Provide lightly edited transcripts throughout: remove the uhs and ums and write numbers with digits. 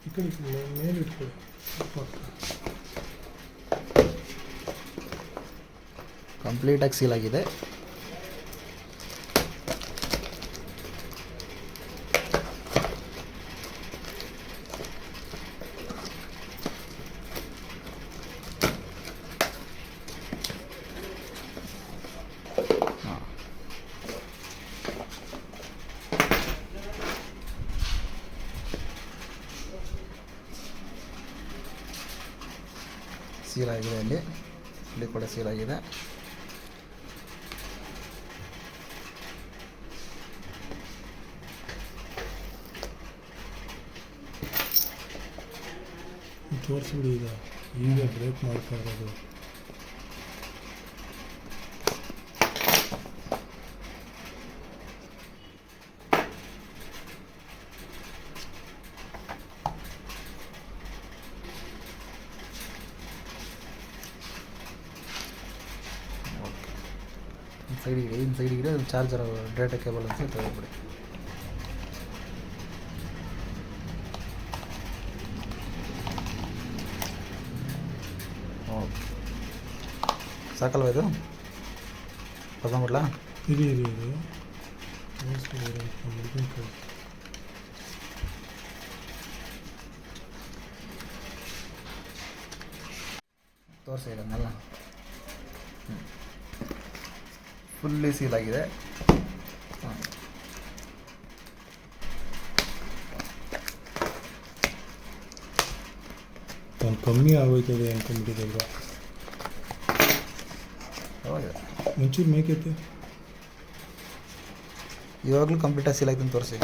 ಈ ಕಡೆ ಮೇಲೆ ಇಟ್ಕೊಳ್ಳಿ. ಕಂಪ್ಲೀಟಾಗಿ ಸೀಲ್ ಆಗಿದೆ. ಸೀಲ್ ಆಗಿದೆ, ಇಲ್ಲಿ ಕೂಡ ಸೀಲ್ ಆಗಿದೆ. ತೋರಿಸ್ಬಿಡಿ. ಈಗ ಬ್ರೇಕ್ ಮಾಡ್ತಾ ಇರೋದು. ಸೈಡಿಗೆ ಚಾರ್ಜರ್ ಡೇಟಾ ಕೇಬಲ್ ಅಂತ ತೆಗೆದುಬಿಡಿ. ಓಕೆ, ಸಾಕಲ್ವ ಇದು? ತಗೊಂಡ್ಬಿಡ್ಲಾ? ಇರಿ ತೋರಿಸಿ ಇದನ್ನೆಲ್ಲ. ಫುಲ್ಲಿ ಸೀಲ್ ಆಗಿದೆ. ನಾನು ಕಮ್ಮಿ ಆಗೋಯ್ತದೆ ಅಂದ್ಕೊಂಡ್ಬಿಟ್ಟಿದ್ದೆ. ಮುಂಚೂರು ಮೇಕೈತೆ. ಇವಾಗಲೂ ಕಂಪ್ಲೀಟಾಗಿ ಸೀಲ್ ಆಯ್ತು ಅಂತ ತೋರಿಸಿ.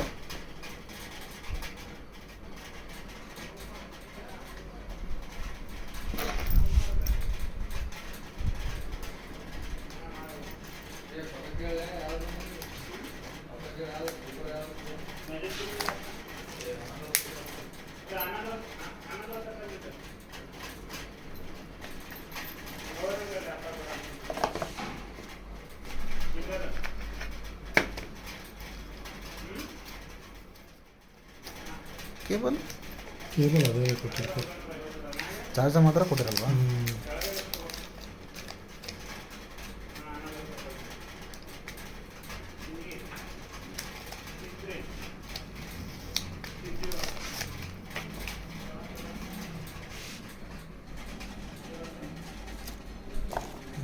ಕೇಬಲ್ ಅದೇ ಕೊಟ್ಟಿರ್ತಾರೆ. ಚಾರ್ಜರ್ ಮಾತ್ರ ಕೊಟ್ಟಿರಲ್ವಾ?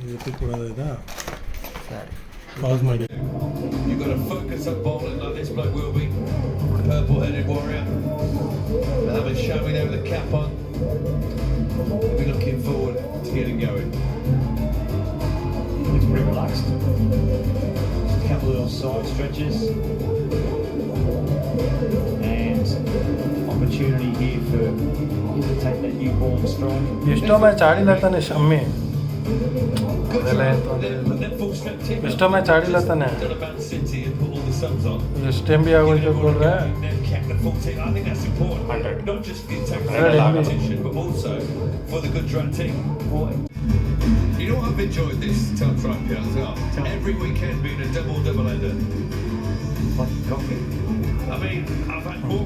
ಇವತ್ತು ಕೊಡೋದಾ? ಸರಿ, ಪಾಸ್ ಮಾಡಿ. You've got to focus on bowling like this bloke will be. Purple-headed warrior. Mohammed Shami there with the cap on. We'll be looking forward to getting going. Looks pretty relaxed. Just a couple of side stretches. And opportunity here for him to take that new ball strong. ಎಷ್ಟೋ match ಆಡಿಲ್ಲ ತಾನೆ ಶಮ್ಮಿ? ಅದೆಲ್ಲ ಎಷ್ಟೋ match ಆಡಿಲ್ಲ ತಾನೆ? ಎಷ್ಟು M B ಆಗೋಯ್ತು ಕೊಡ್ರೆ? Not just for the technical competition, but also for the good run team. You know what, I've enjoyed this time here as well. Every weekend being a double-header. Like coffee. I mean, I've had more